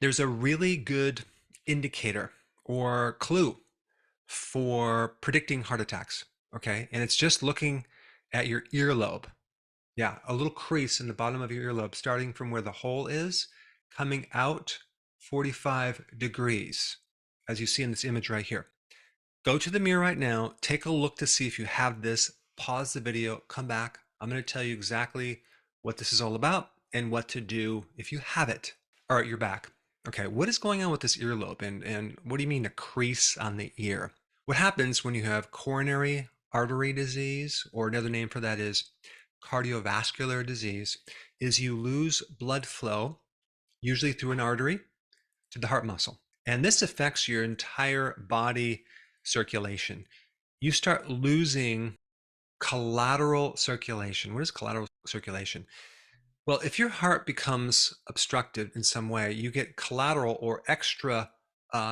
There's a really good indicator or clue for predicting heart attacks, okay? And it's just looking at your earlobe. Yeah, a little crease in the bottom of your earlobe, starting from where the hole is, coming out 45 degrees, as you see in this image right here. Go to the mirror right now, take a look to see if you have this, pause the video, come back. I'm going to tell you exactly what this is all about and what to do if you have it. All right, you're back. Okay, what is going on with this earlobe and what do you mean a crease on the ear? What happens when you have coronary artery disease, or another name for that is cardiovascular disease, is you lose blood flow, usually through an artery, to the heart muscle. And this affects your entire body circulation. You start losing collateral circulation. What is collateral circulation? Well, if your heart becomes obstructed in some way, you get collateral or extra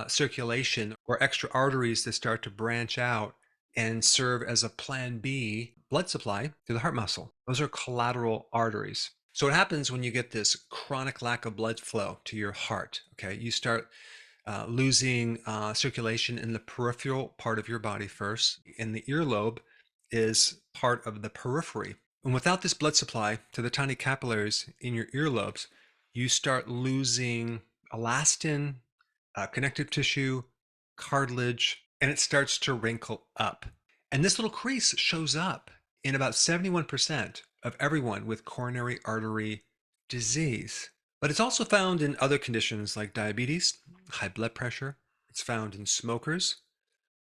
circulation or extra arteries that start to branch out and serve as a plan B blood supply to the heart muscle. Those are collateral arteries. So what happens when you get this chronic lack of blood flow to your heart? Okay, you start losing circulation in the peripheral part of your body first, and the earlobe is part of the periphery. And without this blood supply to the tiny capillaries in your earlobes, you start losing elastin, connective tissue, cartilage, and it starts to wrinkle up. And this little crease shows up in about 71% of everyone with coronary artery disease. But it's also found in other conditions like diabetes, high blood pressure. It's found in smokers,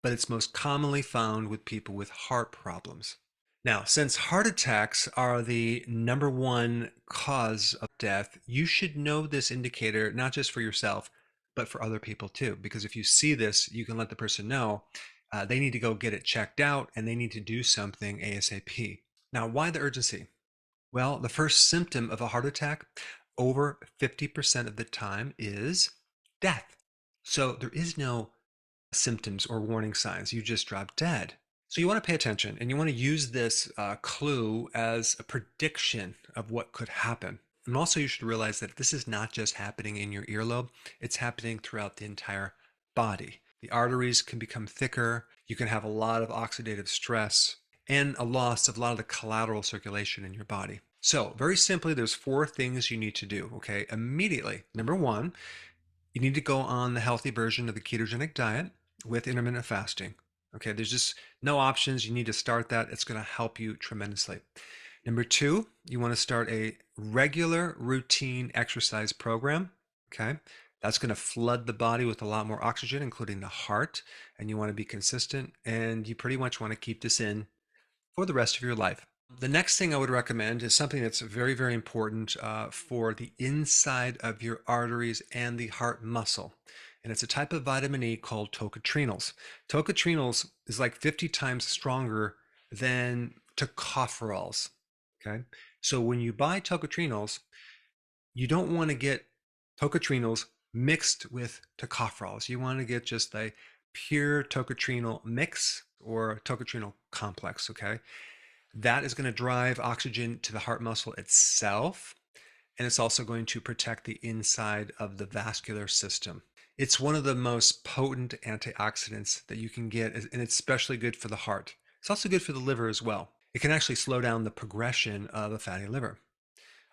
but it's most commonly found with people with heart problems. Now, since heart attacks are the #1 cause of death, you should know this indicator not just for yourself, but for other people too. Because if you see this, you can let the person know they need to go get it checked out and they need to do something ASAP. Now, why the urgency? Well, the first symptom of a heart attack, over 50% of the time, is death. So there is no symptoms or warning signs. You just drop dead. So you want to pay attention and you want to use this clue as a prediction of what could happen. And also you should realize that this is not just happening in your earlobe, it's happening throughout the entire body. The arteries can become thicker, you can have a lot of oxidative stress, and a loss of a lot of the collateral circulation in your body. So very simply, there's 4 things you need to do, okay? Immediately. #1, you need to go on the healthy version of the ketogenic diet with intermittent fasting. Okay, there's just no options. You need to start that. It's going to help you tremendously. #2, you want to start a regular routine exercise program. Okay, that's going to flood the body with a lot more oxygen, including the heart. And you want to be consistent, and you pretty much want to keep this in for the rest of your life. The next thing I would recommend is something that's very, very important for the inside of your arteries and the heart muscle. And it's a type of vitamin E called tocotrienols. Tocotrienols is like 50 times stronger than tocopherols. Okay. So when you buy tocotrienols, you don't want to get tocotrienols mixed with tocopherols. You want to get just a pure tocotrienol mix or tocotrienol complex. Okay. That is going to drive oxygen to the heart muscle itself, and it's also going to protect the inside of the vascular system. It's one of the most potent antioxidants that you can get, and it's especially good for the heart. It's also good for the liver as well. It can actually slow down the progression of a fatty liver.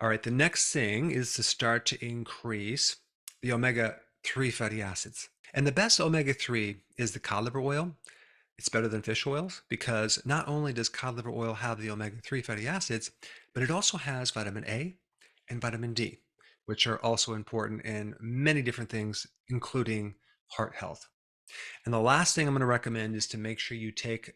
All right, the next thing is to start to increase the omega-3 fatty acids. And the best omega-3 is the cod liver oil. It's better than fish oils because not only does cod liver oil have the omega-3 fatty acids, but it also has vitamin A and vitamin D, which are also important in many different things, including heart health. And the last thing I'm going to recommend is to make sure you take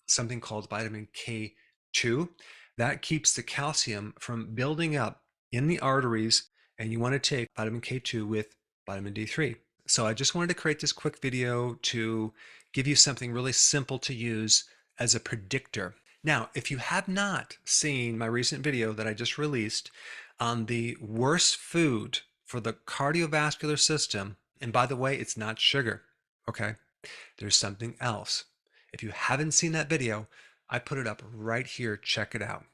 something called vitamin K2. That keeps the calcium from building up in the arteries, and you want to take vitamin K2 with vitamin D3. So I just wanted to create this quick video to give you something really simple to use as a predictor. Now, if you have not seen my recent video that I just released on the worst food for the cardiovascular system, and by the way, it's not sugar, okay? There's something else. If you haven't seen that video, I put it up right here. Check it out.